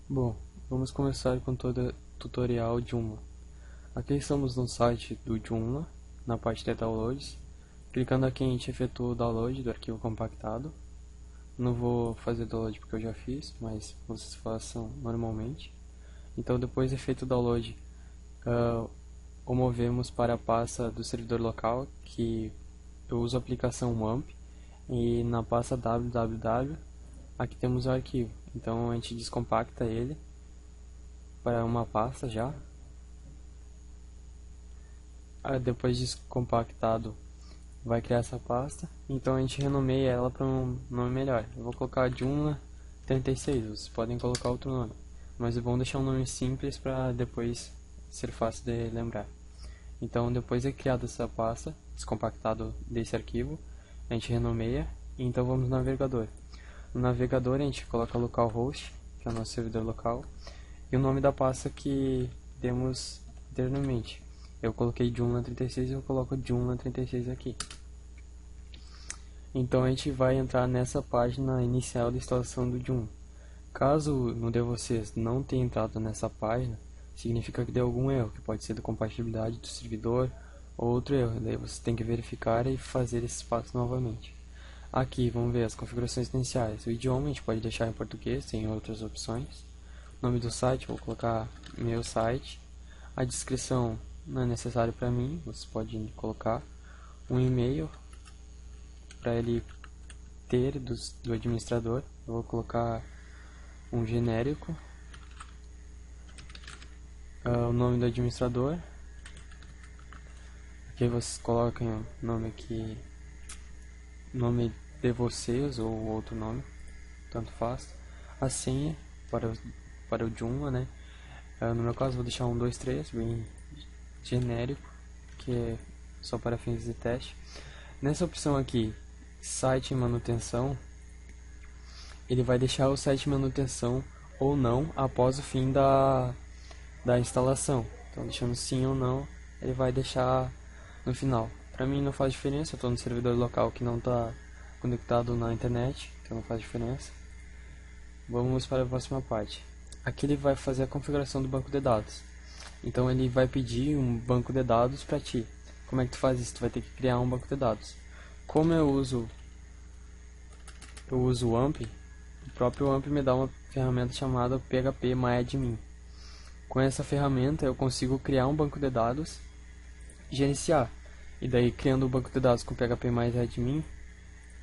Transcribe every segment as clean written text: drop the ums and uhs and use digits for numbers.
Bom, vamos começar com todo o tutorial Joomla. Aqui estamos no site do Joomla, na parte de downloads. Clicando aqui a gente efetua o download do arquivo compactado. Não vou fazer download porque eu já fiz, mas vocês façam normalmente. Então depois de feito o download, o movemos para a pasta do servidor local, que eu uso a aplicação WAMP, e na pasta www aqui temos o arquivo. Então a gente descompacta ele para uma pasta já. Depois de compactado, vai criar essa pasta. Então a gente renomeia ela para um nome melhor. Eu vou colocar Joomla 36. Vocês podem colocar outro nome, mas vão deixar um nome simples para depois ser fácil de lembrar. Então depois de criada essa pasta, descompactado desse arquivo, a gente renomeia. E então vamos no navegador. No navegador a gente coloca localhost, que é o nosso servidor local, e o nome da pasta que demos anteriormente. Eu coloquei Joomla 36 e eu coloco Joomla 36 aqui. Então a gente vai entrar nessa página inicial da instalação do Joomla. Caso no de vocês não tenha entrado nessa página, significa que deu algum erro, que pode ser da compatibilidade do servidor ou outro erro. Daí você tem que verificar e fazer esses passos novamente. Aqui vamos ver as configurações iniciais. O idioma a gente pode deixar em português, tem outras opções. Nome do site, vou colocar meu site. A descrição não é necessário para mim, você pode colocar um e-mail para ele ter do administrador. Eu vou colocar um genérico. O nome do administrador. Aqui vocês colocam o nome aqui, nome de vocês ou outro nome, tanto faz. A senha para o Joomla, né? No meu caso vou deixar 1, 2, 3, bem genérico, que é só para fins de teste. Nessa opção aqui, site manutenção, ele vai deixar o site manutenção ou não após o fim da instalação. Então deixando sim ou não, ele vai deixar no final. Para mim não faz diferença, eu estou no servidor local que não está conectado na internet, então não faz diferença. Vamos para a próxima parte. Aqui ele vai fazer a configuração do banco de dados. Então ele vai pedir um banco de dados para ti. Como é que tu faz isso? Tu vai ter que criar um banco de dados. Como eu uso o WAMP, o próprio WAMP me dá uma ferramenta chamada phpMyAdmin. Com essa ferramenta eu consigo criar um banco de dados e gerenciar. E daí criando o banco de dados com phpMyAdmin,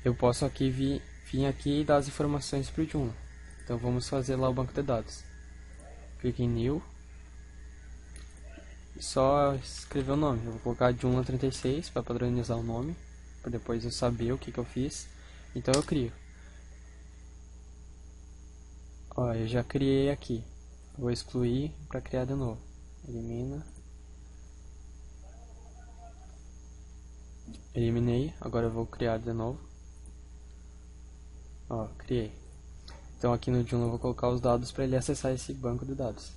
eu posso aqui vir aqui e dar as informações para o Joomla. Então vamos fazer lá o banco de dados. Clique em New. E só escrever o nome. Eu vou colocar Joomla 36 para padronizar o nome, para depois eu saber o que eu fiz. Então eu crio. Ó, eu já criei aqui. Vou excluir para criar de novo. Elimina. Eliminei. Agora eu vou criar de novo. Ó, criei. Então aqui no Joomla eu vou colocar os dados para ele acessar esse banco de dados.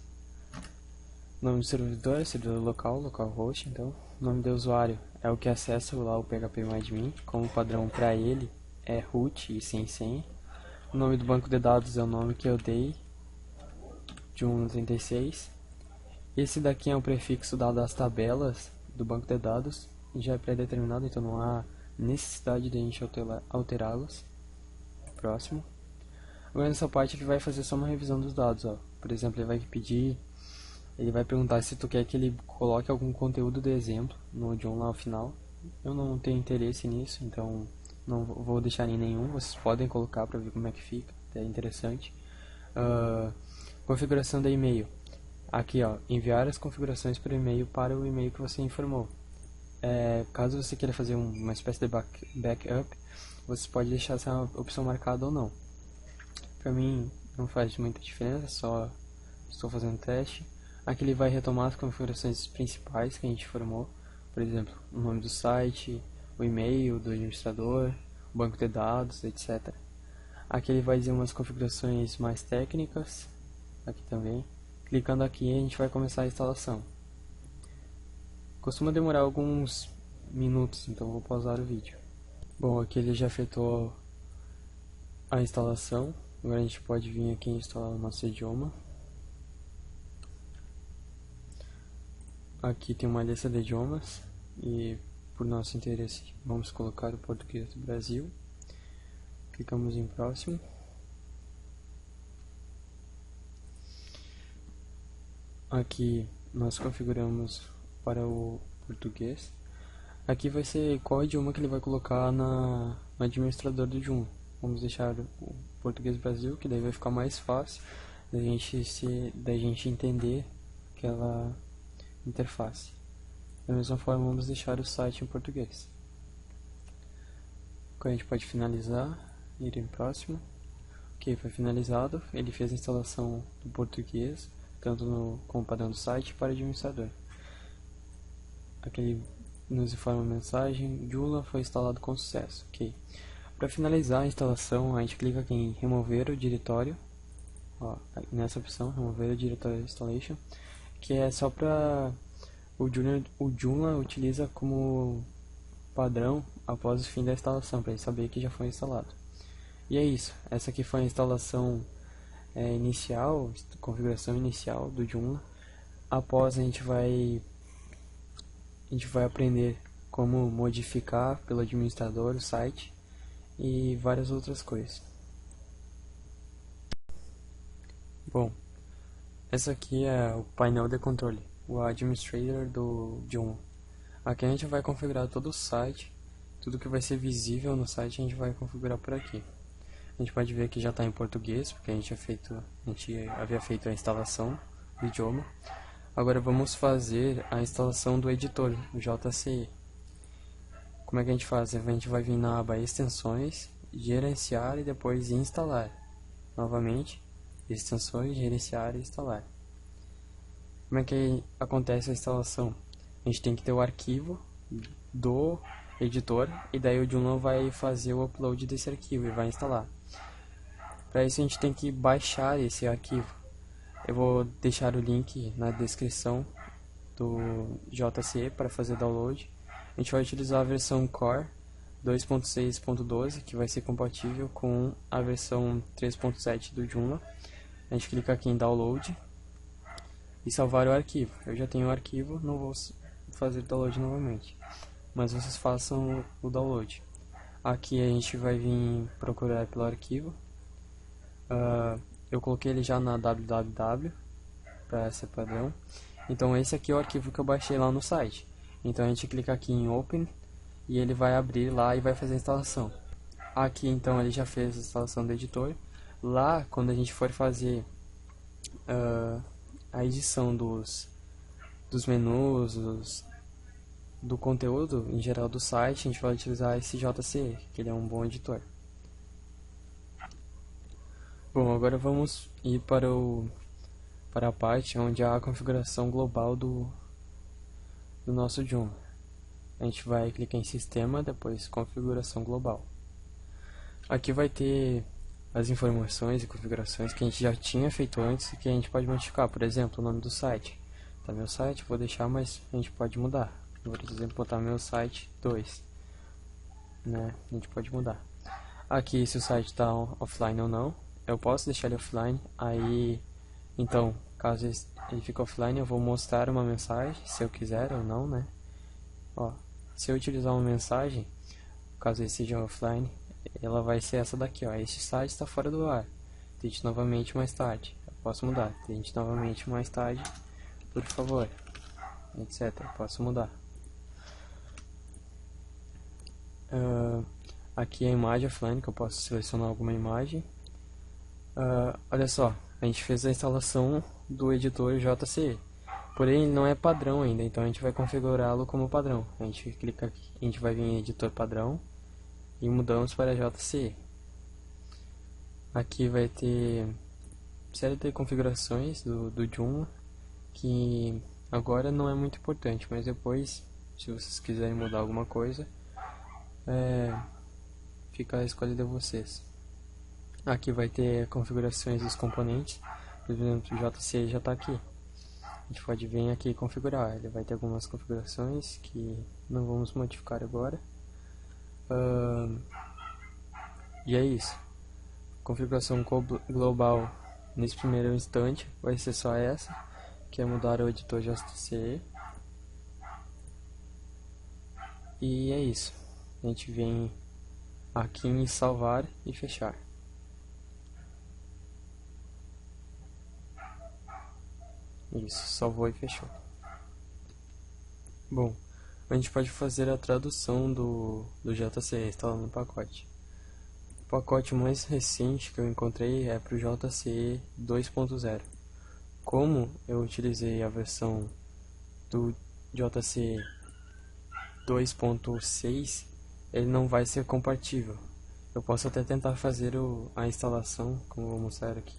Nome do servidor, servidor local, localhost. Então, nome do usuário é o que acessa lá o phpMyAdmin. Como padrão para ele é root e sem senha. O nome do banco de dados é o nome que eu dei, Joomla 36. Esse daqui é o prefixo das tabelas do banco de dados. Já é pré-determinado, então não há necessidade de a gente alterá-los. Próximo. Agora nessa parte ele vai fazer só uma revisão dos dados. Ó. Por exemplo, ele vai pedir, ele vai perguntar se tu quer que ele coloque algum conteúdo de exemplo no Joomla ao final. Eu não tenho interesse nisso, então não vou deixar em nenhum. Vocês podem colocar para ver como é que fica, é interessante. Configuração de e-mail. Aqui, ó, enviar as configurações por e-mail para o e-mail que você informou. Caso você queira fazer uma espécie de backup, você pode deixar essa opção marcada ou não. Para mim não faz muita diferença, só estou fazendo teste. Aqui ele vai retomar as configurações principais que a gente formou, por exemplo, o nome do site, o e-mail do administrador, o banco de dados, etc. Aqui ele vai dizer umas configurações mais técnicas, aqui também. Clicando aqui a gente vai começar a instalação. Costuma demorar alguns minutos, então vou pausar o vídeo. Bom, aqui ele já efetuou a instalação. Agora a gente pode vir aqui e instalar o nosso idioma. Aqui tem uma lista de idiomas e, por nosso interesse, vamos colocar o português do Brasil. Clicamos em próximo. Aqui nós configuramos para o português. Aqui vai ser qual idioma que ele vai colocar no administrador do Joomla. Vamos deixar o português Brasil, que daí vai ficar mais fácil da gente entender aquela interface. Da mesma forma, vamos deixar o site em português. Agora a gente pode finalizar, ir em próximo. Ok, foi finalizado. Ele fez a instalação do português, tanto como padrão do site para o administrador. Aqui ele nos informa a mensagem: Joomla foi instalado com sucesso. Ok. Para finalizar a instalação, a gente clica aqui em remover o diretório. Ó, nessa opção, remover o diretório installation, que é só para o Joomla utiliza como padrão após o fim da instalação, para ele saber que já foi instalado. E é isso. Essa aqui foi a instalação inicial, configuração inicial do Joomla. Após a gente vai aprender como modificar pelo administrador o site e várias outras coisas. Bom, essa aqui é o painel de controle, o administrator do Joomla. Aqui a gente vai configurar todo o site, tudo que vai ser visível no site a gente vai configurar por aqui. A gente pode ver que já está em português, porque a gente havia feito a instalação do idioma. Agora vamos fazer a instalação do editor, o JCE. Como é que a gente faz? A gente vai vir na aba extensões, gerenciar e depois instalar. Novamente, extensões, gerenciar e instalar. Como é que acontece a instalação? A gente tem que ter o arquivo do editor e daí o Joomla vai fazer o upload desse arquivo e vai instalar. Para isso a gente tem que baixar esse arquivo. Eu vou deixar o link na descrição do JCE para fazer download. A gente vai utilizar a versão Core 2.6.12, que vai ser compatível com a versão 3.7 do Joomla. A gente clica aqui em download e salvar o arquivo. Eu já tenho o arquivo, não vou fazer download novamente, mas vocês façam o download. Aqui a gente vai vir procurar pelo arquivo. Eu coloquei ele já na www para ser padrão. Então esse aqui é o arquivo que eu baixei lá no site. Então a gente clica aqui em Open e ele vai abrir lá e vai fazer a instalação. Aqui então ele já fez a instalação do editor. Lá quando a gente for fazer a edição dos menus, do conteúdo em geral do site, a gente vai utilizar esse JCE, que ele é um bom editor. Bom, agora vamos ir para a parte onde há a configuração global do nosso Joomla. A gente vai clicar em Sistema, depois Configuração Global. Aqui vai ter as informações e configurações que a gente já tinha feito antes e que a gente pode modificar. Por exemplo, o nome do site. Tá meu site, vou deixar, mas a gente pode mudar. Por exemplo, botar meu site 2. Né? A gente pode mudar. Aqui se o site está offline ou não. Eu posso deixar ele offline. Aí, então, caso ele fique offline, eu vou mostrar uma mensagem, se eu quiser ou não, né? Ó, se eu utilizar uma mensagem, caso ele seja offline, ela vai ser essa daqui, ó. Este site está fora do ar. Tente novamente mais tarde. Eu posso mudar. Tente novamente mais tarde, por favor, etc. Eu posso mudar. Aqui é a imagem offline, que eu posso selecionar alguma imagem. Olha só, a gente fez a instalação do editor JCE, porém ele não é padrão ainda, então a gente vai configurá-lo como padrão. A gente clica aqui, a gente vai vir em editor padrão e mudamos para JCE. Aqui vai ter série de configurações do Joomla, que agora não é muito importante, mas depois, se vocês quiserem mudar alguma coisa, fica a escolha de vocês. Aqui vai ter configurações dos componentes. Por exemplo, o JCE já está aqui. A gente pode vir aqui e configurar. Ele vai ter algumas configurações que não vamos modificar agora. E é isso. Configuração global nesse primeiro instante vai ser só essa, que é mudar o editor JCE. E é isso. A gente vem aqui em salvar e fechar. Isso, salvou e fechou. Bom, a gente pode fazer a tradução do JCE instalando o pacote. O pacote mais recente que eu encontrei é para o JCE 2.0. Como eu utilizei a versão do JCE 2.6, ele não vai ser compatível. Eu posso até tentar fazer a instalação, como eu vou mostrar aqui,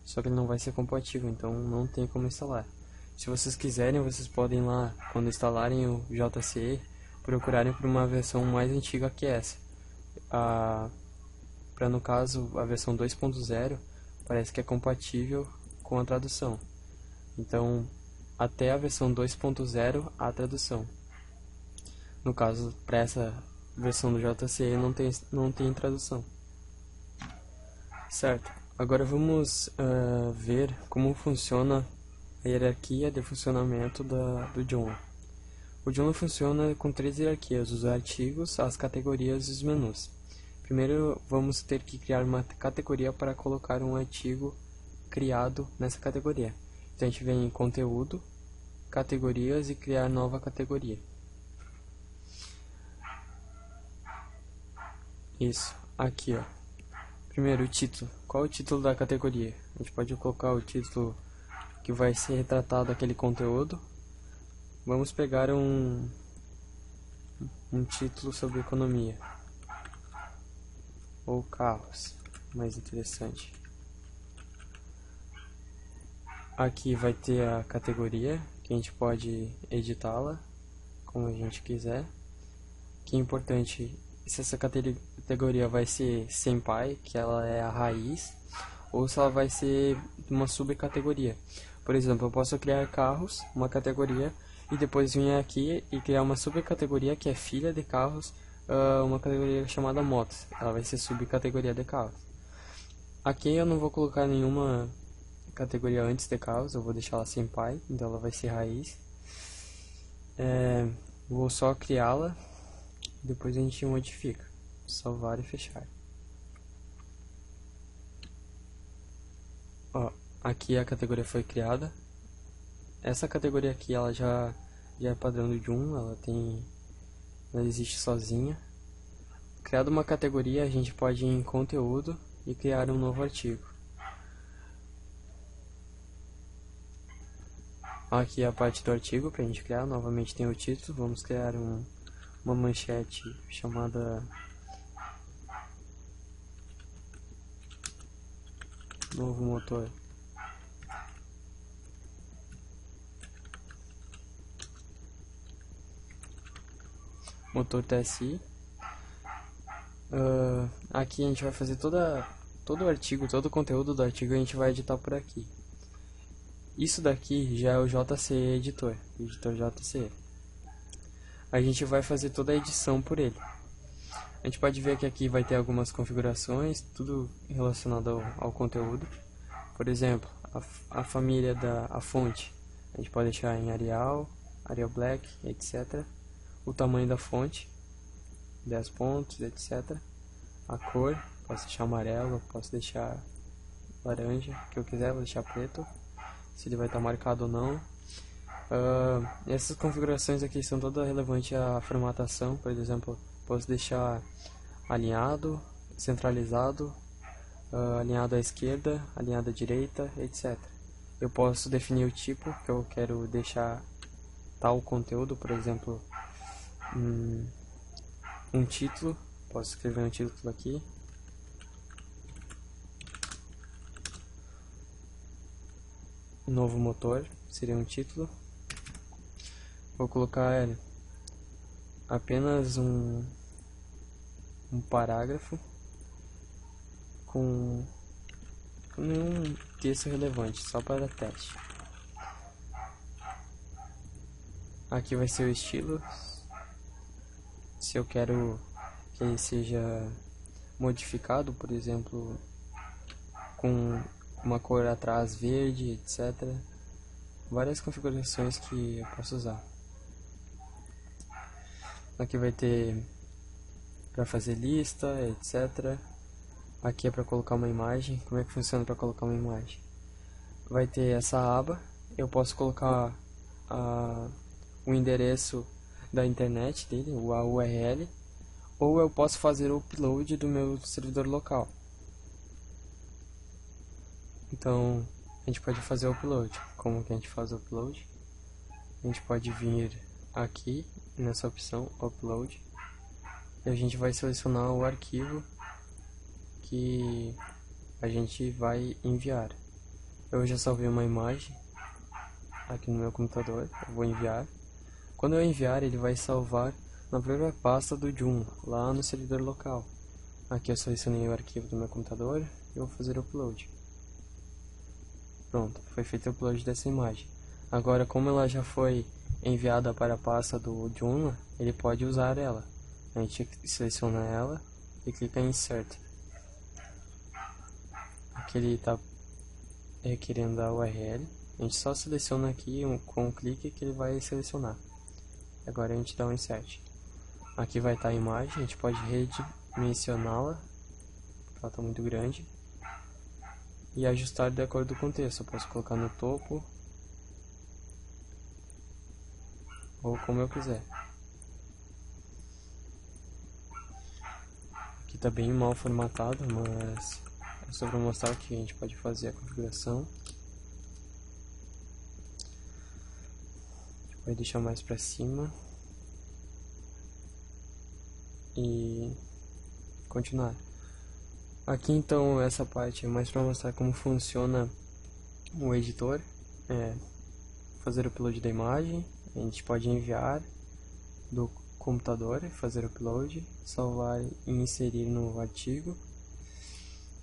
só que ele não vai ser compatível, então não tem como instalar. Se vocês quiserem, vocês podem lá, quando instalarem o JCE, procurarem por uma versão mais antiga que essa. Para no caso, a versão 2.0 parece que é compatível com a tradução. Então, até a versão 2.0 há tradução. No caso, para essa versão do JCE não tem tradução. Certo. Agora vamos ver como funciona a hierarquia de funcionamento do Joomla. O Joomla funciona com 3 hierarquias: os artigos, as categorias e os menus. Primeiro vamos ter que criar uma categoria para colocar um artigo criado nessa categoria. Então a gente vem em conteúdo, categorias e criar nova categoria. Isso, aqui ó. Primeiro, o título. Qual é o título da categoria? A gente pode colocar o título que vai ser retratado aquele conteúdo. Vamos pegar um título sobre economia ou carros, mais interessante. Aqui vai ter a categoria, que a gente pode editá-la como a gente quiser. Que é importante, se essa categoria vai ser senpai, que ela é a raiz, ou se ela vai ser uma subcategoria. Por exemplo, eu posso criar carros, uma categoria, e depois vir aqui e criar uma subcategoria que é filha de carros, uma categoria chamada motos. Ela vai ser subcategoria de carros. Aqui eu não vou colocar nenhuma categoria antes de carros, eu vou deixar ela senpai, então ela vai ser raiz. Vou só criá-la, depois a gente modifica. Salvar e fechar. Ó, aqui a categoria foi criada. Essa categoria aqui ela já é padrão do Joomla, ela existe sozinha. Criada uma categoria, a gente pode ir em conteúdo e criar um novo artigo. Aqui é a parte do artigo para a gente criar. Novamente tem o título. Vamos criar uma manchete chamada novo motor. Motor TSI. Aqui a gente vai fazer todo o artigo, todo o conteúdo do artigo a gente vai editar por aqui. Isso daqui já é o JCE editor JCE. A gente vai fazer toda a edição por ele. A gente pode ver que aqui vai ter algumas configurações, tudo relacionado ao conteúdo. Por exemplo, a família a fonte, a gente pode deixar em Arial Black, etc. O tamanho da fonte, 10 pontos, etc. A cor, posso deixar amarelo, posso deixar laranja, o que eu quiser, vou deixar preto, se ele vai estar marcado ou não. Essas configurações aqui são todas relevantes à formatação. Por exemplo, posso deixar alinhado, centralizado, alinhado à esquerda, alinhado à direita, etc. Eu posso definir o tipo que eu quero deixar tal conteúdo, por exemplo, um título. Posso escrever um título aqui. Novo motor seria um título. Vou colocar apenas um parágrafo com nenhum texto relevante, só para teste. Aqui vai ser o estilo. Se eu quero que ele seja modificado, por exemplo, com uma cor atrás verde, etc. Várias configurações que eu posso usar. Aqui vai ter para fazer lista, etc. Aqui é para colocar uma imagem. Como é que funciona para colocar uma imagem? Vai ter essa aba. Eu posso colocar o endereço da internet dele, a URL, ou eu posso fazer o upload do meu servidor local. Então a gente pode fazer o upload. Como que a gente faz o upload? A gente pode vir aqui nessa opção upload e a gente vai selecionar o arquivo que a gente vai enviar. Eu já salvei uma imagem aqui no meu computador, eu vou enviar. Quando eu enviar, ele vai salvar na própria pasta do Joomla, lá no servidor local. Aqui eu selecionei o arquivo do meu computador e vou fazer o upload. Pronto, foi feito o upload dessa imagem. Agora, como ela já foi enviada para a pasta do Joomla, ele pode usar ela. A gente seleciona ela e clica em Insert. Aqui ele está requerendo a URL. A gente só seleciona aqui com um clique que ele vai selecionar. Agora a gente dá um Insert. Aqui vai estar a imagem, a gente pode redimensioná-la, ela está muito grande, e ajustar de acordo com o contexto. Eu posso colocar no topo ou como eu quiser. Aqui está bem mal formatado, mas é só para mostrar que a gente pode fazer a configuração. A gente vai deixar mais para cima e continuar. Aqui então essa parte é mais para mostrar como funciona o editor. Fazer o upload da imagem, a gente pode enviar do computador, fazer o upload, salvar e inserir no artigo.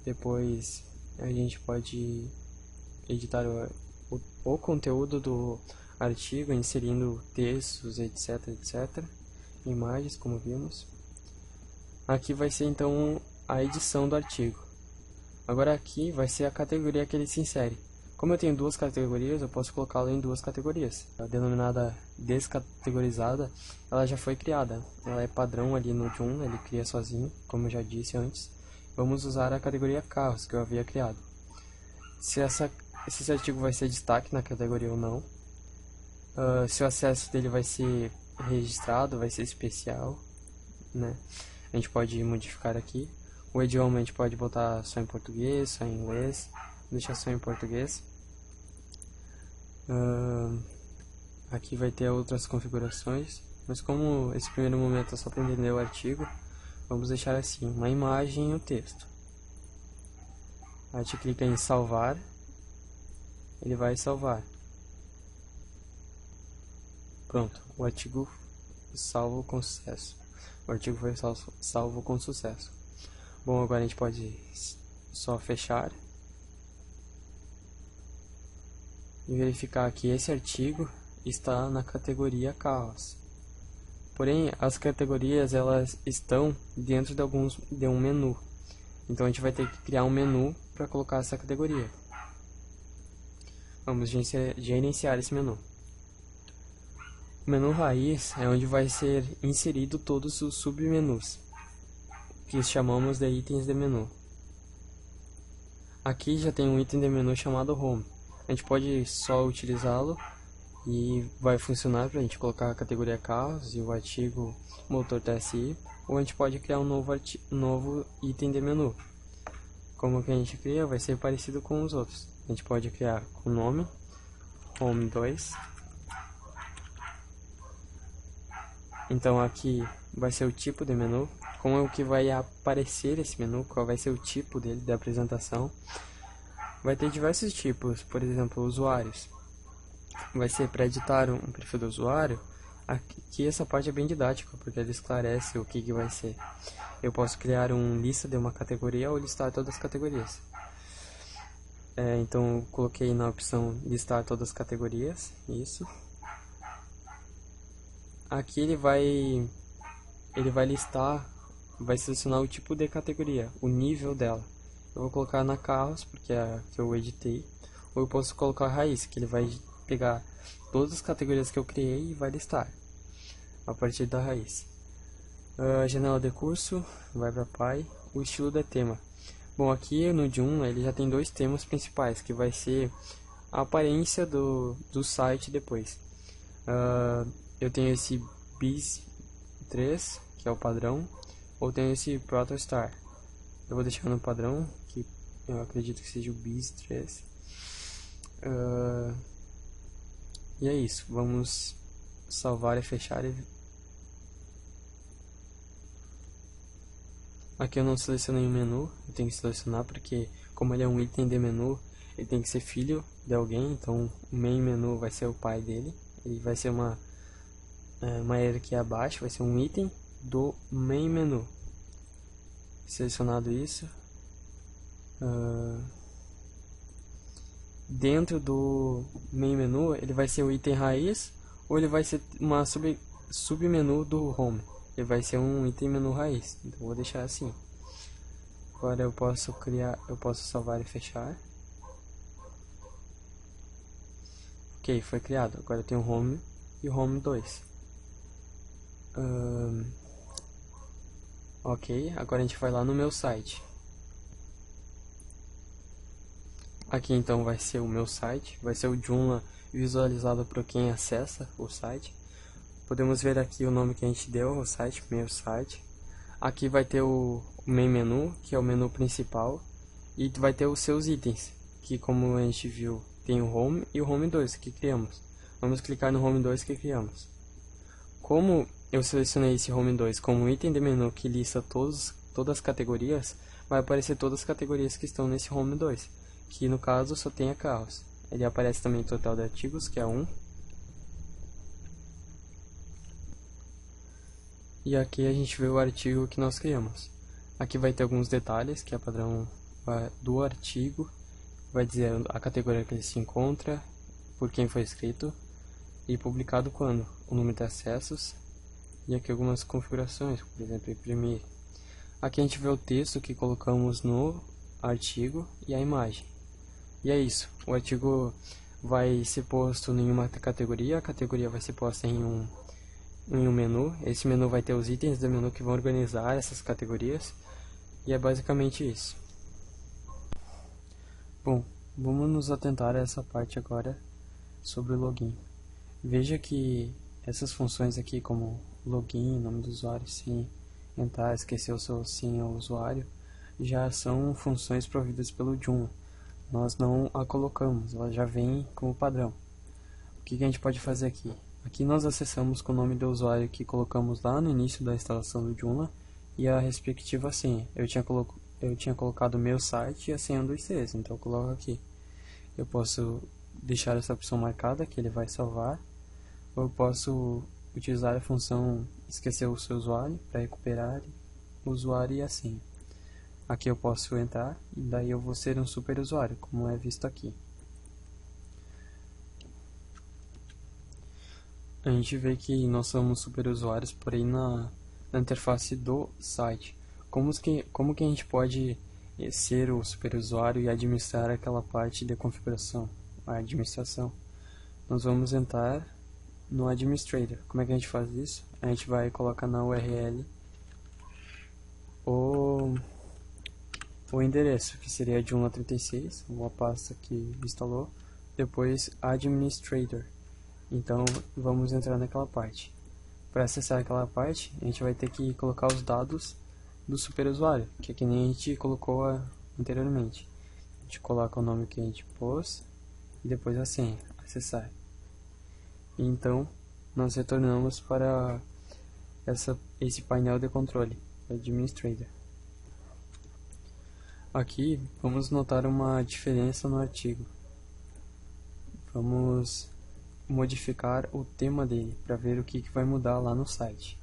Depois a gente pode editar o conteúdo do artigo, inserindo textos, etc, etc, imagens, como vimos. Aqui vai ser então a edição do artigo. Agora aqui vai ser a categoria que ele se insere. Como eu tenho duas categorias, eu posso colocá-lo em duas categorias. A denominada descategorizada, ela já foi criada. Ela é padrão ali no Joomla, ele cria sozinho, como eu já disse antes. Vamos usar a categoria carros que eu havia criado. Se esse artigo vai ser destaque na categoria ou não. Se o acesso dele vai ser registrado, vai ser especial, né? A gente pode modificar aqui. O idioma a gente pode botar só em português, só em inglês. Vou deixar só em português. Aqui vai ter outras configurações, mas como esse primeiro momento é só para entender o artigo, vamos deixar assim, uma imagem e um texto. A gente clica em salvar, ele vai salvar. Pronto, o artigo salvo com sucesso. O artigo foi salvo com sucesso. Bom, agora a gente pode só fechar e verificar que esse artigo está na categoria carros. Porém, as categorias elas estão dentro de um menu. Então a gente vai ter que criar um menu para colocar essa categoria. Vamos gerenciar esse menu. O menu raiz é onde vai ser inserido todos os submenus, que chamamos de itens de menu. Aqui já tem um item de menu chamado Home. A gente pode só utilizá-lo e vai funcionar para a gente colocar a categoria carros e o artigo motor TSI, ou a gente pode criar um novo item de menu. Como que a gente cria? Vai ser parecido com os outros. A gente pode criar com o nome Home 2. Então aqui vai ser o tipo de menu, como é o que vai aparecer esse menu, qual vai ser o tipo dele, da apresentação. Vai ter diversos tipos, por exemplo, usuários. Vai ser para editar um perfil do usuário. Aqui essa parte é bem didática, porque ele esclarece o que vai ser. Eu posso criar uma lista de uma categoria ou listar todas as categorias. Então eu coloquei na opção listar todas as categorias, isso. Aqui ele vai listar, vai selecionar o tipo de categoria, o nível dela. Eu vou colocar na carros, porque é a que eu editei. Ou eu posso colocar a raiz, que ele vai pegar todas as categorias que eu criei e vai listar a partir da raiz. A janela de curso vai para pai. O estilo de tema. Bom, aqui no Joomla ele já tem dois temas principais, que vai ser a aparência do site depois. Eu tenho esse Biz 3, que é o padrão, ou tenho esse Protostar. Eu vou deixar no padrão, que eu acredito que seja o Biz 3. E é isso, vamos salvar e fechar. Aqui eu não selecionei o menu, eu tenho que selecionar porque, como ele é um item de menu, ele tem que ser filho de alguém, então o main menu vai ser o pai dele, ele vai ser uma hierarquia abaixo, vai ser um item do main menu. Selecionado isso, dentro do main menu ele vai ser o item raiz ou ele vai ser uma submenu do home. Ele vai ser um item menu raiz, então vou deixar assim. Agora eu posso salvar e fechar. Ok, foi criado. Agora eu tenho o home e o home 2. Ok, agora a gente vai lá no meu site. Aqui então vai ser o meu site, vai ser o Joomla visualizado para quem acessa o site. Podemos ver aqui o nome que a gente deu ao site, meu site. Aqui vai ter o main menu, que é o menu principal, e vai ter os seus itens, que como a gente viu, tem o home e o home 2 que criamos. Vamos clicar no home 2 que criamos. Como eu selecionei esse home 2 como item de menu que lista todas as categorias, vai aparecer todas as categorias que estão nesse home 2, que no caso só tem carros. Ele aparece também o total de artigos, que é 1. E aqui a gente vê o artigo que nós criamos. Aqui vai ter alguns detalhes, que é padrão do artigo, vai dizer a categoria que ele se encontra, por quem foi escrito e publicado quando, o número de acessos e aqui algumas configurações, por exemplo, imprimir. Aqui a gente vê o texto que colocamos no artigo e a imagem. E é isso, o artigo vai ser posto em uma categoria, a categoria vai ser posta em um menu. Esse menu vai ter os itens do menu que vão organizar essas categorias. E é basicamente isso. Bom, vamos nos atentar a essa parte agora sobre o login. Veja que essas funções aqui, como login, nome do usuário, sim, entrar, esquecer o seu sim ao usuário, já são funções providas pelo Joomla. Nós não a colocamos, ela já vem como padrão. O que a gente pode fazer aqui? Aqui nós acessamos com o nome do usuário que colocamos lá no início da instalação do Joomla e a respectiva senha. Eu tinha colocado o meu site e a senha do ICs, então eu coloco aqui. Eu posso deixar essa opção marcada, que ele vai salvar, ou eu posso utilizar a função esquecer o seu usuário para recuperar o usuário e a senha. Aqui eu posso entrar e daí eu vou ser um super usuário, como é visto aqui. A gente vê que nós somos super usuários, porém na interface do site. Como que a gente pode ser o super usuário e administrar aquela parte de configuração, a administração? Nós vamos entrar no Administrator. Como é que a gente faz isso? A gente vai colocar na URL o endereço, que seria Joomla36, uma pasta que instalou, depois Administrator. Então vamos entrar naquela parte. Para acessar aquela parte, a gente vai ter que colocar os dados do super usuário, que é que nem a gente colocou anteriormente. A gente coloca o nome que a gente pôs e depois a senha, acessar. E então nós retornamos para esse painel de controle, Administrator. Aqui vamos notar uma diferença no artigo. Vamos modificar o tema dele para ver o que vai mudar lá no site.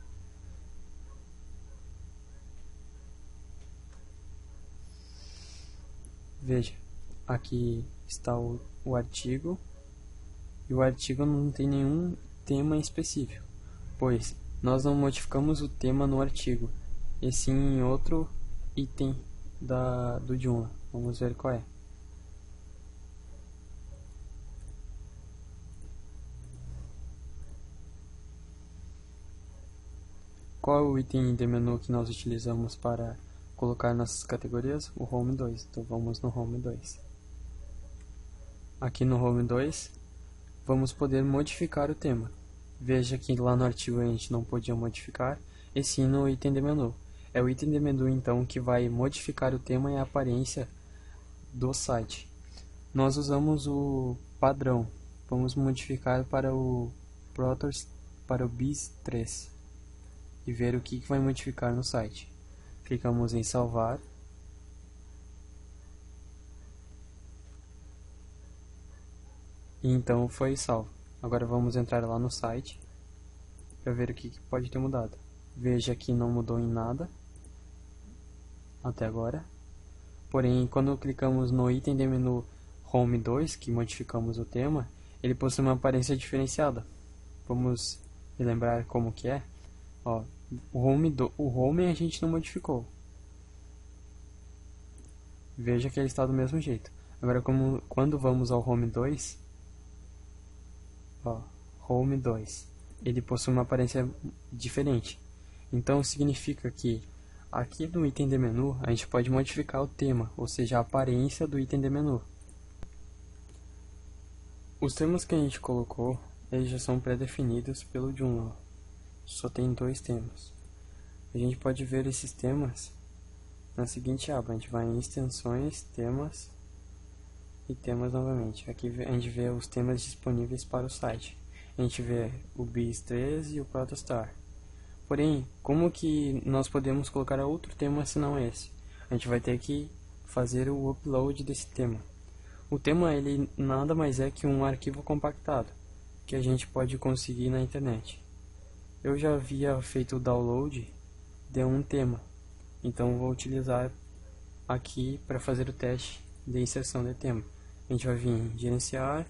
Veja, aqui está o artigo e o artigo não tem nenhum tema específico, pois nós não modificamos o tema no artigo, e sim em outro item do Joomla. Vamos ver qual é. Qual é o item de menu que nós utilizamos para colocar nossas categorias? O Home 2. Então vamos no Home 2. Aqui no Home 2, vamos poder modificar o tema. Veja que lá no artigo a gente não podia modificar, e sim no item de menu. É o item de menu então que vai modificar o tema e a aparência do site. Nós usamos o padrão. Vamos modificar para o BIS3 e ver o que vai modificar no site. Clicamos em salvar. E então foi salvo. Agora vamos entrar lá no site para ver o que pode ter mudado. Veja que não mudou em nada até agora. Porém, quando clicamos no item de menu Home 2, que modificamos o tema, ele possui uma aparência diferenciada. Vamos lembrar como que é. Ó, o Home a gente não modificou. Veja que ele está do mesmo jeito. Agora, quando vamos ao Home 2, ó, Home 2, ele possui uma aparência diferente. Então significa que aqui no item de menu a gente pode modificar o tema, ou seja, a aparência do item de menu. Os temas que a gente colocou, eles já são pré-definidos pelo Joomla. Só tem 2 temas. A gente pode ver esses temas na seguinte aba. A gente vai em extensões, temas e temas novamente. Aqui a gente vê os temas disponíveis para o site. A gente vê o BIS3 e o Protostar. Porém, como que nós podemos colocar outro tema se não esse? A gente vai ter que fazer o upload desse tema. O tema ele nada mais é que um arquivo compactado que a gente pode conseguir na internet. Eu já havia feito o download de um tema, então vou utilizar aqui para fazer o teste de inserção de tema. A gente vai vir em gerenciar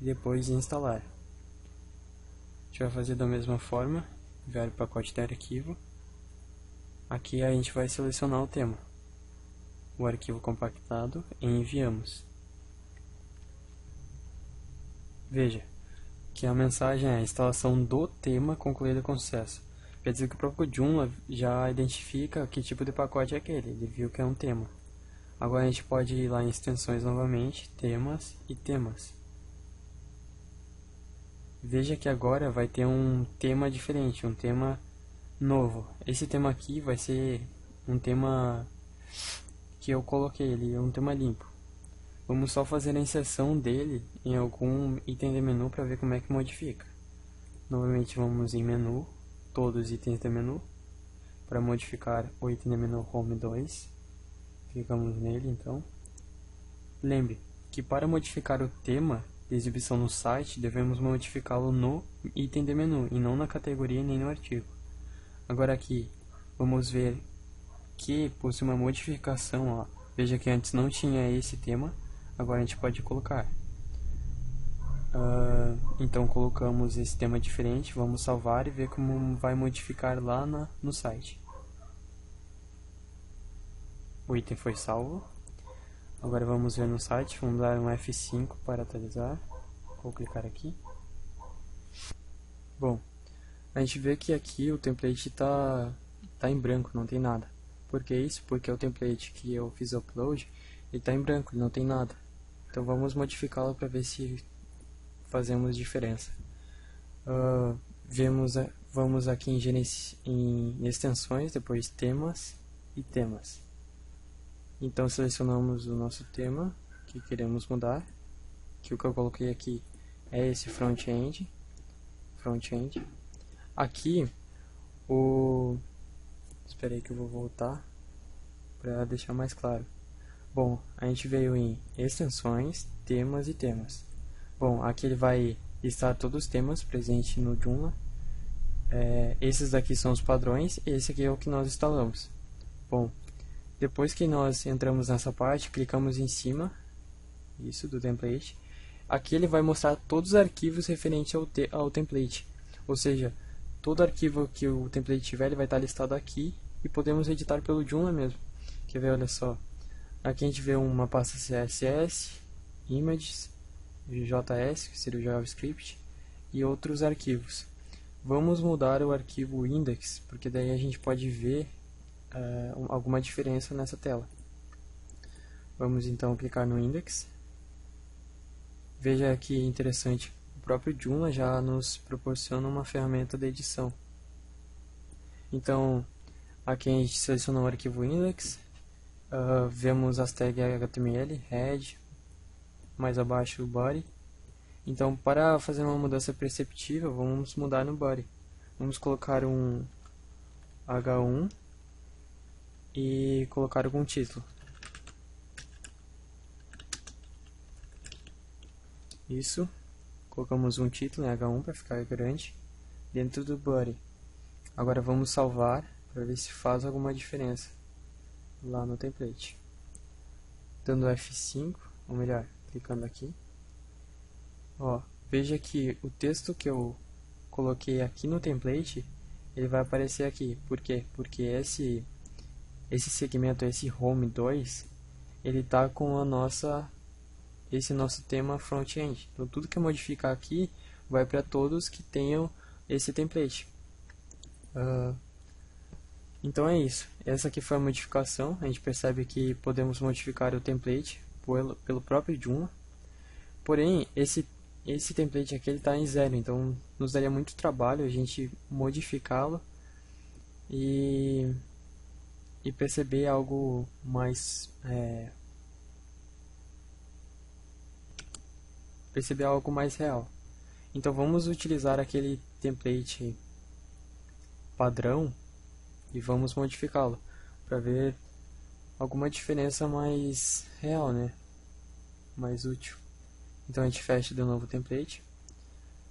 e depois instalar. A gente vai fazer da mesma forma, enviar o pacote de arquivo. Aqui a gente vai selecionar o tema, o arquivo compactado, e enviamos. Veja que a mensagem é a instalação do tema concluída com sucesso. Quer dizer que o próprio Joomla já identifica que tipo de pacote é aquele, ele viu que é um tema. Agora a gente pode ir lá em extensões novamente, temas e temas. Veja que agora vai ter um tema diferente, um tema novo. Esse tema aqui vai ser um tema que eu coloquei, ele é um tema limpo. Vamos só fazer a inserção dele em algum item de menu para ver como é que modifica. Novamente vamos em menu, todos os itens de menu, para modificar o item de menu Home 2. Clicamos nele então. Lembre que para modificar o tema de exibição no site, devemos modificá-lo no item de menu e não na categoria nem no artigo. Agora aqui, vamos ver que possui uma modificação. Ó. Veja que antes não tinha esse tema, agora a gente pode colocar. Então colocamos esse tema diferente, vamos salvar e ver como vai modificar lá no site. O item foi salvo. Agora vamos ver no site, vamos dar um F5 para atualizar. Vou clicar aqui. Bom, a gente vê que aqui o template está em branco, não tem nada. Por que isso? Porque o template que eu fiz upload, ele está em branco, ele não tem nada. Então vamos modificá-lo para ver se fazemos diferença. Vamos aqui em extensões, depois temas e temas. Então selecionamos o nosso tema que queremos mudar, que o que eu coloquei aqui é esse front-end. Aqui espera aí que eu vou voltar para deixar mais claro. Bom, a gente veio em extensões, temas e temas. Bom, aqui ele vai listar todos os temas presentes no Joomla. Esses daqui são os padrões e esse aqui é o que nós instalamos. Bom, depois que nós entramos nessa parte, clicamos em cima, isso do template. Aqui ele vai mostrar todos os arquivos referentes ao template. Ou seja, todo arquivo que o template tiver, ele vai estar listado aqui e podemos editar pelo Joomla mesmo. Quer ver, olha só. Aqui a gente vê uma pasta CSS, images, JS, que seria o JavaScript, e outros arquivos. Vamos mudar o arquivo index, porque daí a gente pode ver alguma diferença nessa tela. Vamos então clicar no index. Veja que interessante, o próprio Joomla já nos proporciona uma ferramenta de edição. Então, aqui a gente seleciona o arquivo index, vemos as tags HTML, head, mais abaixo o body. Então, para fazer uma mudança perceptível, vamos mudar no body. Vamos colocar um H1 e colocar algum título. Isso. Colocamos um título em H1 para ficar grande dentro do body. Agora vamos salvar para ver se faz alguma diferença lá no template. Dando F5, ou melhor, clicando aqui. Ó, veja que o texto que eu coloquei aqui no template, ele vai aparecer aqui. Por quê? Porque esse segmento, esse Home 2, ele está com esse nosso tema front-end. Então tudo que eu modificar aqui vai para todos que tenham esse template. Então é isso. Essa aqui foi a modificação. A gente percebe que podemos modificar o template pelo próprio Joomla. Porém, esse template aqui está em 0, então nos daria muito trabalho a gente modificá-lo e perceber algo mais real. Então vamos utilizar aquele template padrão e vamos modificá-lo para ver alguma diferença mais real, né? Mais útil. Então a gente fecha de novo o template.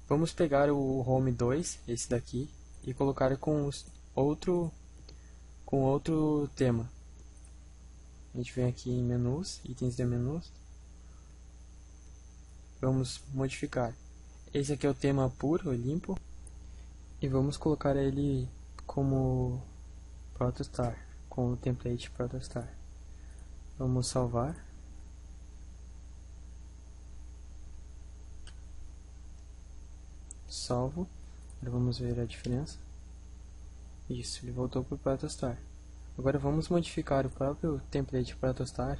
Vamos pegar o Home 2, esse daqui, e colocar com outro tema. A gente vem aqui em menus, itens de menus. Vamos modificar. Esse aqui é o tema puro, limpo. E vamos colocar ele como Protostar, com o template Protostar. Vamos salvar. Salvo. Agora vamos ver a diferença. Isso, ele voltou para o Protostar. Agora vamos modificar o próprio template Protostar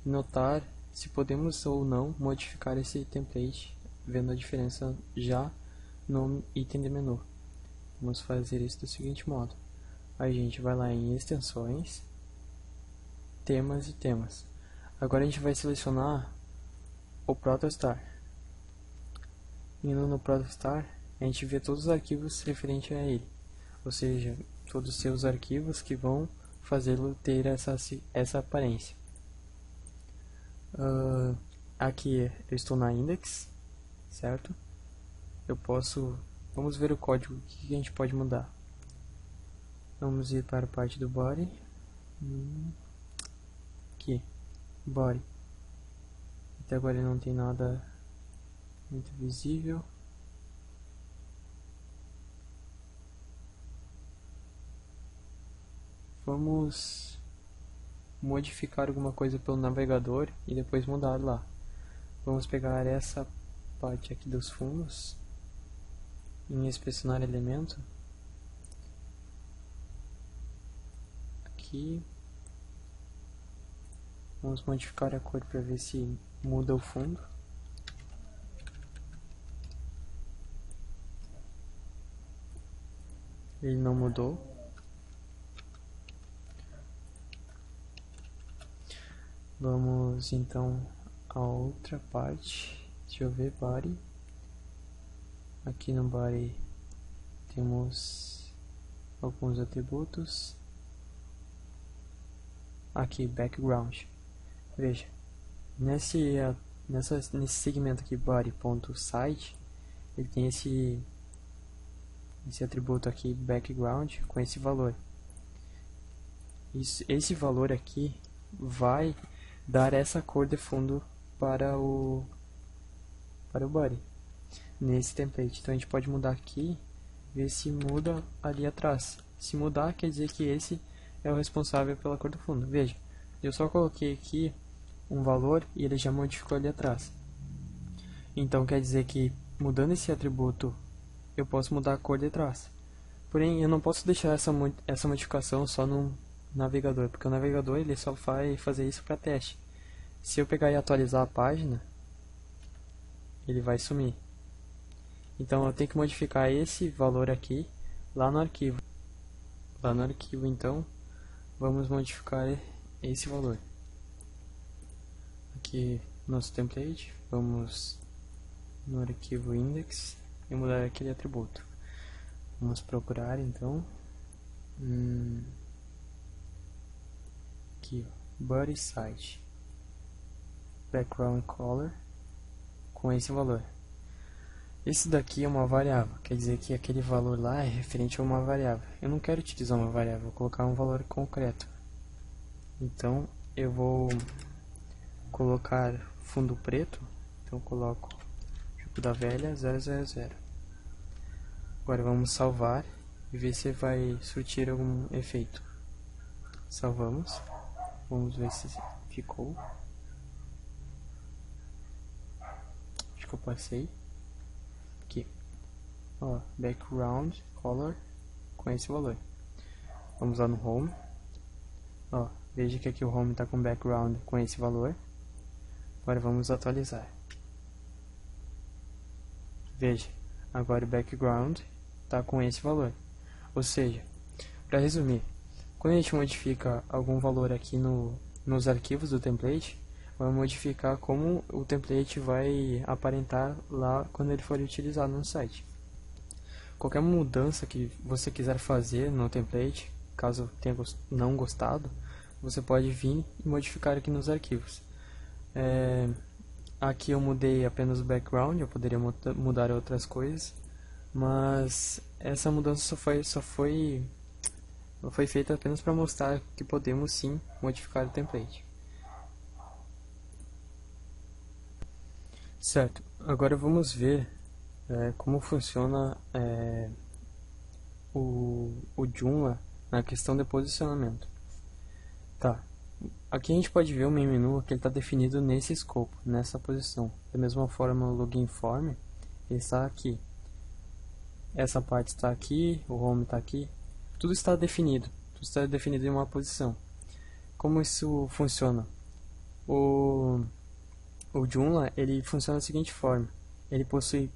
e notar se podemos ou não modificar esse template, vendo a diferença já no item de menu. Vamos fazer isso do seguinte modo. Aí a gente vai lá em extensões, temas e temas. Agora a gente vai selecionar o Protostar. Indo no Protostar, a gente vê todos os arquivos referentes a ele, ou seja, todos os seus arquivos que vão fazê-lo ter essa aparência. Aqui eu estou na index, certo? Vamos ver o código, o que a gente pode mudar. Vamos ir para a parte do body. Aqui, body. Até agora ele não tem nada muito visível. Vamos modificar alguma coisa pelo navegador e depois mudar lá. Vamos pegar essa parte aqui dos fundos, em inspecionar elemento, aqui, vamos modificar a cor para ver se muda o fundo. Ele não mudou. Vamos então a outra parte. Deixa eu ver, body. Aqui no body temos alguns atributos. Aqui, background. Veja, nesse segmento aqui, body.site, ele tem esse atributo aqui, background, com esse valor. Esse valor aqui vai dar essa cor de fundo para o body nesse template. Então a gente pode mudar aqui, ver se muda ali atrás. Se mudar, quer dizer que esse é o responsável pela cor do fundo. Veja, eu só coloquei aqui um valor e ele já modificou ali atrás. Então quer dizer que mudando esse atributo eu posso mudar a cor de trás. Porém, eu não posso deixar essa modificação só no navegador, porque o navegador ele só vai fazer isso para teste. Se eu pegar e atualizar a página, ele vai sumir. Então eu tenho que modificar esse valor aqui lá no arquivo. Lá no arquivo, então, vamos modificar esse valor. Aqui, nosso template, vamos no arquivo index e mudar aquele atributo. Vamos procurar, então, aqui, body site, background color, com esse valor. Esse daqui é uma variável, quer dizer que aquele valor lá é referente a uma variável. Eu não quero utilizar uma variável, vou colocar um valor concreto. Então eu vou colocar fundo preto, então eu coloco tipo da velha 000. Agora vamos salvar e ver se vai surtir algum efeito. Salvamos, vamos ver se ficou. Acho que eu passei. Aqui, ó, background color com esse valor. Vamos lá no home, ó, veja que aqui o home está com background com esse valor. Agora vamos atualizar. Veja, agora o background está com esse valor. Ou seja, para resumir, quando a gente modifica algum valor aqui nos arquivos do template, vai modificar como o template vai aparentar lá quando ele for utilizado no site. Qualquer mudança que você quiser fazer no template, caso tenha não gostado, você pode vir e modificar aqui nos arquivos. Aqui eu mudei apenas o background, eu poderia mudar outras coisas, mas essa mudança só foi feita apenas para mostrar que podemos sim modificar o template. Certo, agora vamos ver como funciona o Joomla na questão de posicionamento. Tá, aqui a gente pode ver o main menu que ele está definido nesse escopo, nessa posição. Da mesma forma o login form ele está aqui. Essa parte está aqui, o home está aqui, tudo está definido em uma posição. Como isso funciona? O Joomla ele funciona da seguinte forma: ele possui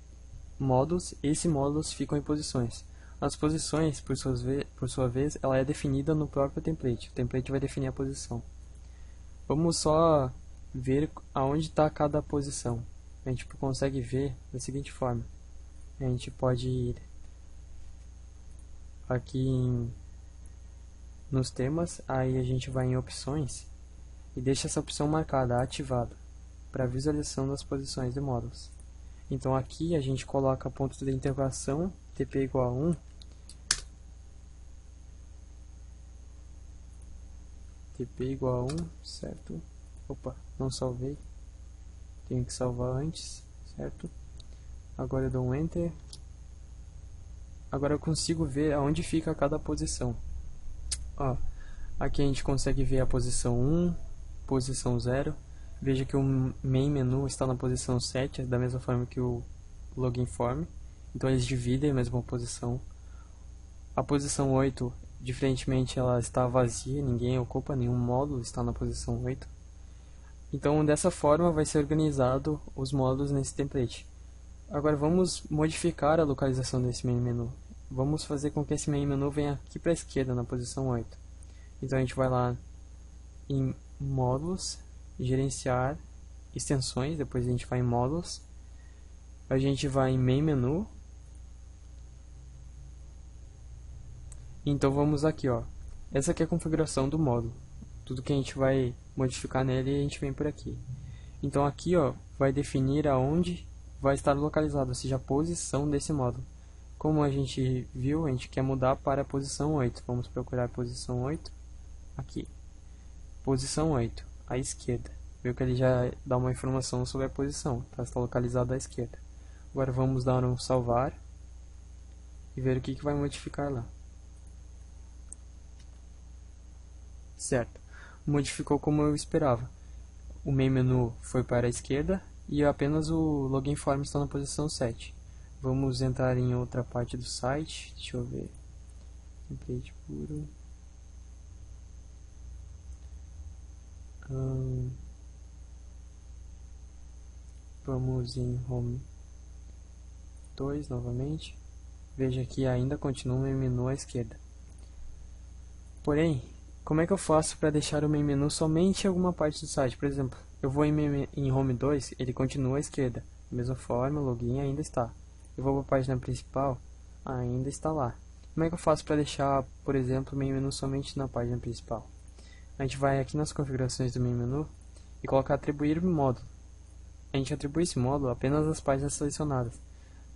módulos, e esses módulos ficam em posições. As posições, por sua vez, ela é definida no próprio template. O template vai definir a posição. Vamos só ver aonde está cada posição. A gente consegue ver da seguinte forma: a gente pode ir aqui nos temas, aí a gente vai em opções e deixa essa opção marcada, ativada, para visualização das posições de módulos. Então aqui a gente coloca ponto de interrogação, tp igual a 1, tp igual a 1, certo? Opa, não salvei, tenho que salvar antes, certo? Agora eu dou um enter. Agora eu consigo ver aonde fica cada posição. Ó, aqui a gente consegue ver a posição 1, posição 0. Veja que o main menu está na posição 7, da mesma forma que o login form. Então eles dividem a mesma posição. A posição 8, diferentemente, ela está vazia, ninguém ocupa, nenhum módulo está na posição 8. Então dessa forma vai ser organizado os módulos nesse template. Agora vamos modificar a localização desse main menu. Vamos fazer com que esse main menu venha aqui para a esquerda, na posição 8. Então a gente vai lá em módulos, gerenciar extensões, depois a gente vai em módulos, a gente vai em main menu. Então vamos aqui, ó. Essa aqui é a configuração do módulo. Tudo que a gente vai modificar nele, a gente vem por aqui. Então aqui, ó, vai definir aonde vai estar localizado, ou seja, a posição desse módulo. Como a gente viu, a gente quer mudar para a posição 8. Vamos procurar a posição 8. Aqui. Posição 8, à esquerda. Viu que ele já dá uma informação sobre a posição. Tá? Está localizado à esquerda. Agora vamos dar um salvar e ver o que vai modificar lá. Certo. Modificou como eu esperava. O main menu foi para a esquerda e apenas o login form está na posição 7. Vamos entrar em outra parte do site. Deixa eu ver. Template puro. Vamos em Home 2 novamente. Veja que ainda continua o main menu à esquerda. Porém, como é que eu faço para deixar o main menu somente em alguma parte do site? Por exemplo, eu vou em Home 2, ele continua à esquerda. Da mesma forma, o login ainda está. Eu vou para a página principal, ainda está lá. Como é que eu faço para deixar, por exemplo, o main menu somente na página principal? A gente vai aqui nas configurações do main menu e coloca atribuir módulo. A gente atribui esse módulo apenas às páginas selecionadas.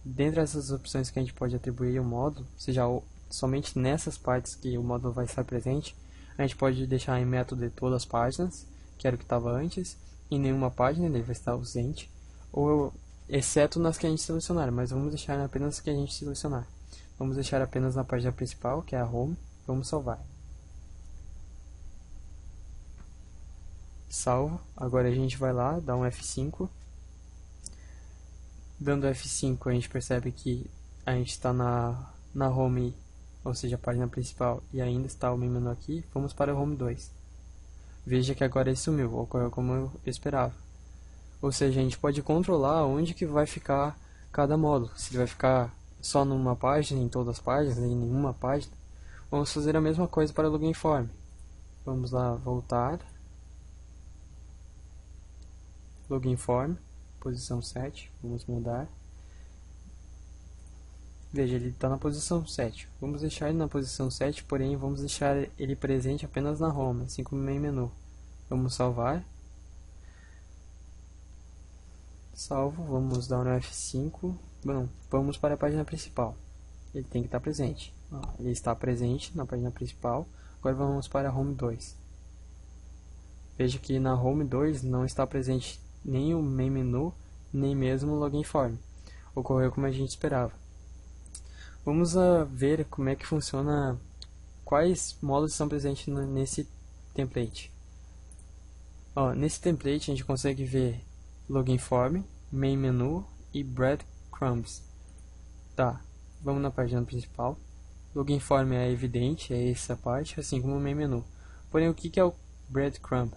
Dentre essas opções que a gente pode atribuir o módulo, seja somente nessas partes que o módulo vai estar presente, a gente pode deixar em método de todas as páginas, que era o que estava antes, em nenhuma página ele vai estar ausente, ou exceto nas que a gente selecionar, mas vamos deixar apenas as que a gente selecionar. Vamos deixar apenas na página principal, que é a Home, vamos salvar. Salvo, agora a gente vai lá, dá um F5. Dando F5 a gente percebe que a gente está na Home, ou seja, a página principal, e ainda está o main menu aqui. Vamos para o Home 2. Veja que agora ele sumiu, ocorreu como eu esperava. Ou seja, a gente pode controlar onde que vai ficar cada módulo. Se ele vai ficar só numa página, em todas as páginas, em nenhuma página. Vamos fazer a mesma coisa para o Login Form. Vamos lá, voltar. Login Form, posição 7, vamos mudar. Veja, ele está na posição 7. Vamos deixar ele na posição 7, porém vamos deixar ele presente apenas na Home, assim como no main menu. Vamos salvar. Salvo, vamos dar um F5. Bom, vamos para a página principal. Ele tem que estar presente. Ele está presente na página principal. Agora vamos para a Home 2. Veja que na Home 2 não está presente nem o main menu, nem mesmo o Login Form. Ocorreu como a gente esperava. Vamos ver como é que funciona, quais módulos estão presentes nesse template. Nesse template a gente consegue ver Login Form, Main Menu e Breadcrumbs. Tá, vamos na página principal. Login Form é evidente, é essa parte, assim como o Main Menu. Porém, o que é o Breadcrumb?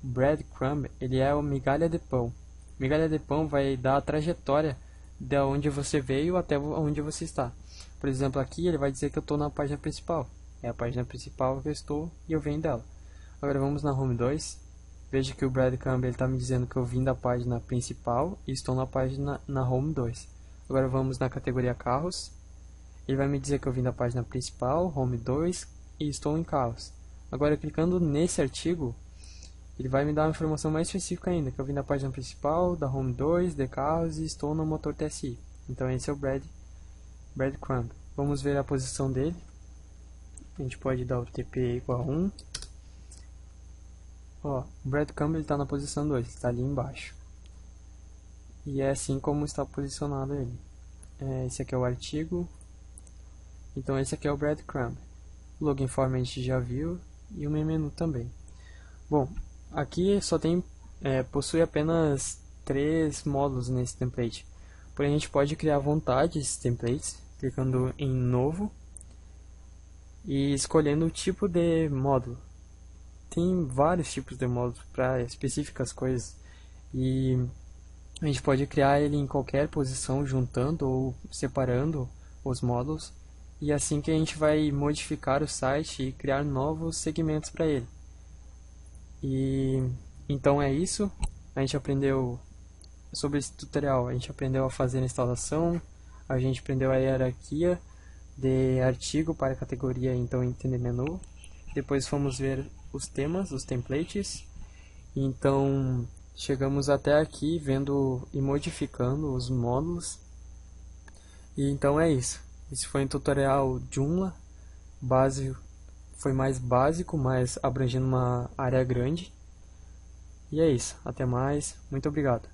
Breadcrumb, ele é a migalha de pão. Migalha de pão vai dar a trajetória de onde você veio até onde você está. Por exemplo, aqui ele vai dizer que eu estou na página principal. É a página principal que eu estou e eu venho dela. Agora vamos na Home 2. Veja que o Breadcrumb está me dizendo que eu vim da página principal e estou na página na Home 2. Agora vamos na categoria Carros. Ele vai me dizer que eu vim da página principal, Home 2 e estou em Carros. Agora clicando nesse artigo, ele vai me dar uma informação mais específica ainda, que eu vim da página principal, da Home 2, de Carros e estou no motor TSI. Então esse é o Breadcrumb. Vamos ver a posição dele. A gente pode dar o TP igual a 1. O Breadcrumb está na posição 2, está ali embaixo. E é assim como está posicionado ele. Esse aqui é o artigo. Então esse aqui é o Breadcrumb. O Login Form a gente já viu e o main menu também. Bom, aqui só possui apenas 3 módulos nesse template. Porém a gente pode criar à vontade esses templates, clicando em novo e escolhendo o tipo de módulo. Tem vários tipos de módulos para específicas coisas e a gente pode criar ele em qualquer posição, juntando ou separando os módulos, e assim que a gente vai modificar o site e criar novos segmentos para ele. E então é isso. A gente aprendeu sobre esse tutorial, a gente aprendeu a fazer a instalação, a gente aprendeu a hierarquia de artigo para categoria, então item de menu. Depois fomos ver os temas, os templates. Então chegamos até aqui vendo e modificando os módulos. E então é isso. Esse foi um tutorial Joomla básico, foi mais básico, mas abrangendo uma área grande. E é isso. Até mais. Muito obrigado.